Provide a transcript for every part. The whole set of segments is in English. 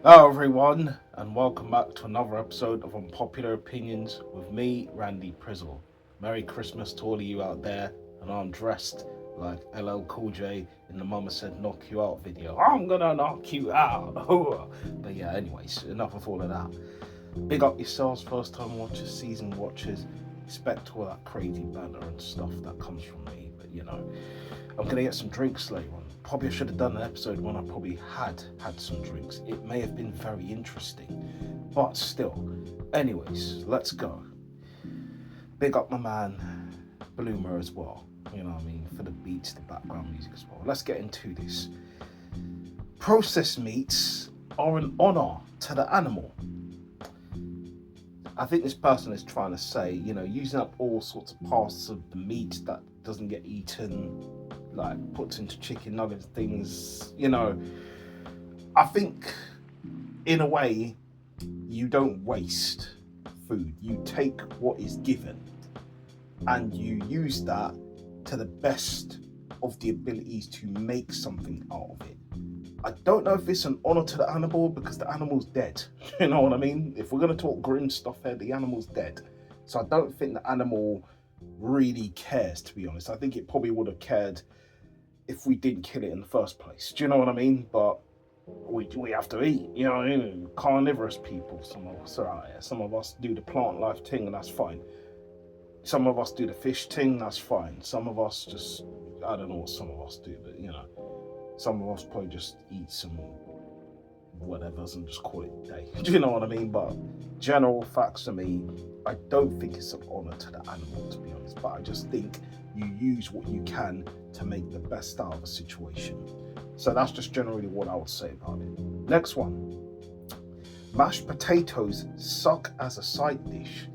Hello everyone, and welcome back to another episode of Unpopular Opinions with me, Randy Prizzle. Merry Christmas to all of you out there, and I'm dressed like LL Cool J in the Mama Said Knock You Out video. I'm gonna knock you out. But yeah, anyways, enough of all of that. Big up yourselves, first time watchers, season watchers. Expect all that crazy banner and stuff that comes from me, but you know, I'm gonna get some drinks later on. Probably I should have done an episode when I probably had some drinks. It may have been very interesting, but still. Anyways, let's go. Big up my man Blumour as well. You know what I mean, for the beats, the background music as well. Let's get into this. Processed meats are an honour to the animal. I think this person is trying to say, you know, using up all sorts of parts of the meat that doesn't get eaten, like puts into chicken nuggets, things, you know. I think in a way you don't waste food. You take what is given and you use that to the best of the abilities to make something out of it. I don't know if it's an honor to the animal because the animal's dead. You know what I mean? If we're going to talk grim stuff here, the animal's dead. So I don't think the animal really cares, to be honest. I think it probably would have cared if we didn't kill it in the first place. Do you know what I mean? But we have to eat, you know what I mean? Carnivorous people, some of us are out here. Some of us do the plant life thing, and that's fine. Some of us do the fish thing, that's fine. Some of us just, I don't know what some of us do, but you know, some of us probably just eat some whatevers and just call it a day. Do you know what I mean? But general facts to me, I don't think it's an honor to the animal, to be honest. But I just think you use what you can to make the best out of a situation. So that's just generally what I would say about it. Next one. Mashed potatoes suck as a side dish.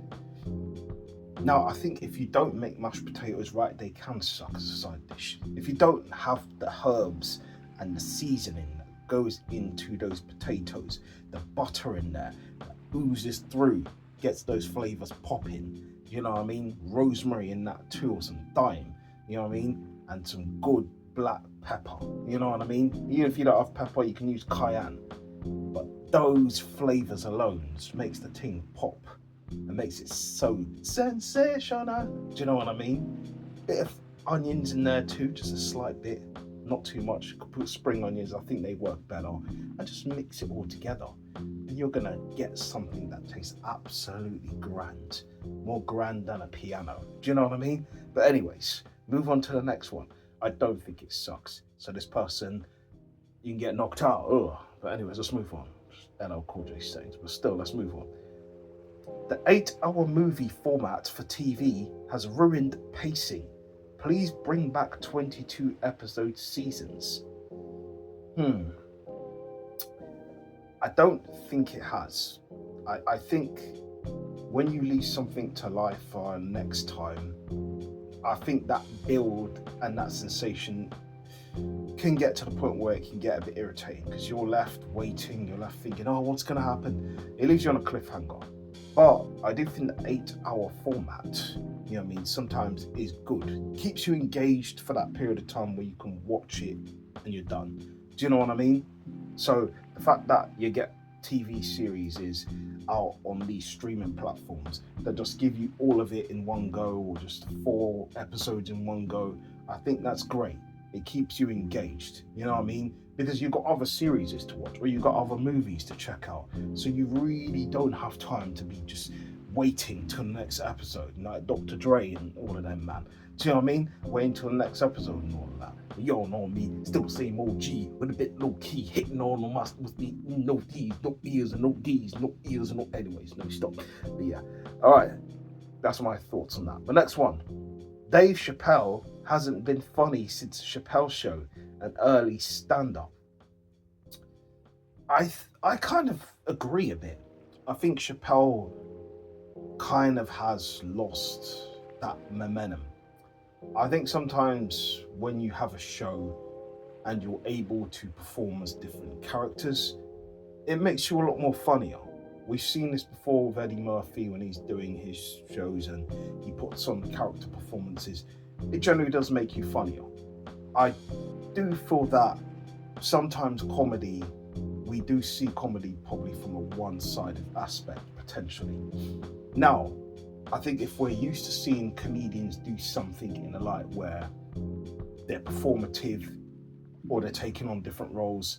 Now, I think if you don't make mashed potatoes right, they can suck as a side dish. If you don't have the herbs and the seasoning that goes into those potatoes, the butter in there that oozes through, gets those flavors popping, you know what I mean? Rosemary in that too, or some thyme, you know what I mean? And some good black pepper, you know what I mean? Even if you don't have pepper, you can use cayenne. But those flavors alone just makes the thing pop and makes it so sensational. Do you know what I mean? Bit of onions in there too, just a slight bit, not too much. You could put spring onions, I think they work better. And just mix it all together. And you're gonna get something that tastes absolutely grand. More grand than a piano. Do you know what I mean? But anyways, move on to the next one. I don't think it sucks. So this person, you can get knocked out. Ugh. But anyways, let's move on. LL Cool J sayings, but still, let's move on. The 8-hour movie format for TV has ruined pacing. Please bring back 22 episode seasons. I don't think it has. I think when you leave something to life for next time, I think that build and that sensation can get to the point where it can get a bit irritating because you're left waiting, you're left thinking, oh, what's going to happen? It leaves you on a cliffhanger. But I do think the 8-hour format, you know what I mean, sometimes is good. Keeps you engaged for that period of time where you can watch it and you're done. Do you know what I mean? So the fact that you get TV series is out on these streaming platforms that just give you all of it in one go, or just 4 episodes in one go, I think that's great. It keeps you engaged, you know what I mean? Because you've got other series to watch, or you've got other movies to check out. So you really don't have time to be just waiting till the next episode, like Dr. Dre and all of them, man. Do you know what I mean? Waiting till the next episode and all of that. But you all know me, still the same OG, with a bit low key, hitting on my with the no D's, no ears, and no D's, no ears, and no. Anyways, no stop. But yeah, all right, that's my thoughts on that. The next one, Dave Chappelle hasn't been funny since Chappelle Show, an early stand-up. I kind of agree a bit. I think Chappelle kind of has lost that momentum. I think sometimes when you have a show and you're able to perform as different characters, it makes you a lot more funnier. We've seen this before with Eddie Murphy when he's doing his shows and he puts on character performances. It generally does make you funnier. I do feel that sometimes comedy, we do see comedy probably from a one-sided aspect potentially. Now, I think if we're used to seeing comedians do something in a light where they're performative or they're taking on different roles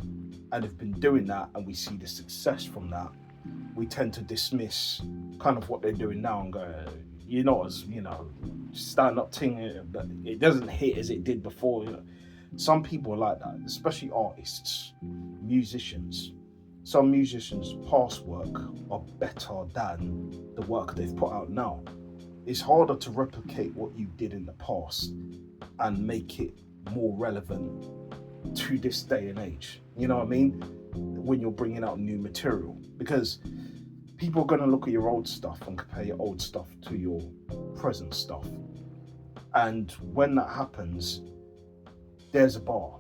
and have been doing that and we see the success from that, we tend to dismiss kind of what they're doing now and go, you're not as, stand-up thing, but it doesn't hit as it did before. Some people are like that, especially artists, musicians. Some musicians' past work are better than the work they've put out now. It's harder to replicate what you did in the past and make it more relevant to this day and age. You know what I mean? When you're bringing out new material, because people are going to look at your old stuff and compare your old stuff to your present stuff. And when that happens, there's a bar.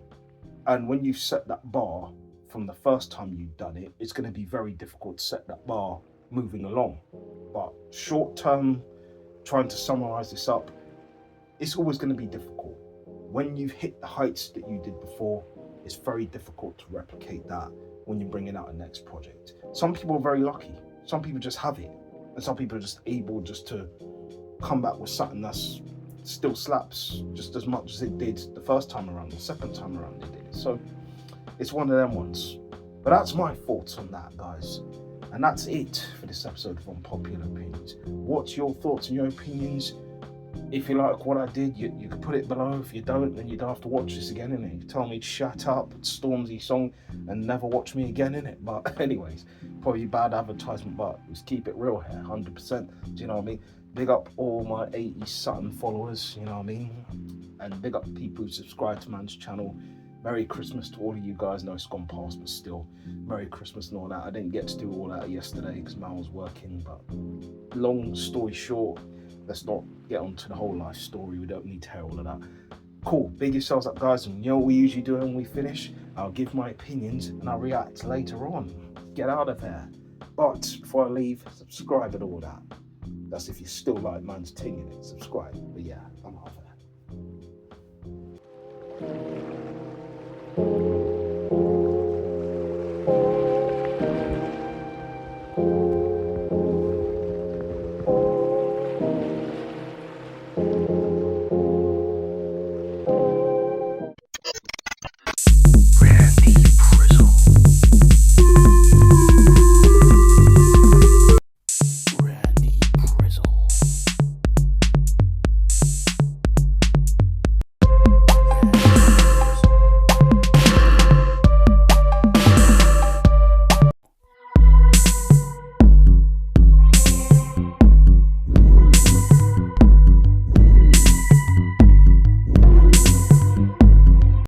And when you've set that bar from the first time you've done it, it's going to be very difficult to set that bar moving along. But short term, trying to summarize this up, it's always going to be difficult. When you've hit the heights that you did before, it's very difficult to replicate that when you're bringing out a next project. Some people are very lucky. Some people just have it. And some people are just able just to come back with something that's still slaps just as much as it did the first time around, the second time around they did it. So it's one of them ones. But that's my thoughts on that, guys. And that's it for this episode of Unpopular Opinions. What's your thoughts and your opinions? If you like what I did, you can put it below. If you don't, then you don't have to watch this again, innit? You tell me to shut up, Stormzy song, and never watch me again, innit? But anyways, probably bad advertisement, but let's keep it real here, 100%. Do you know what I mean? Big up all my 80-something followers, you know what I mean? And big up people who subscribe to man's channel. Merry Christmas to all of you guys. No, it's gone past, but still, Merry Christmas and all that. I didn't get to do all that yesterday because man was working, but long story short, let's not get onto the whole life story. We don't need to hear all of that. Cool, big yourselves up, guys. And you know what we usually do when we finish? I'll give my opinions and I'll react later on. Get out of there. But before I leave, subscribe and all that. That's if you still like man's ting in it. Subscribe. But yeah, I'm out of here.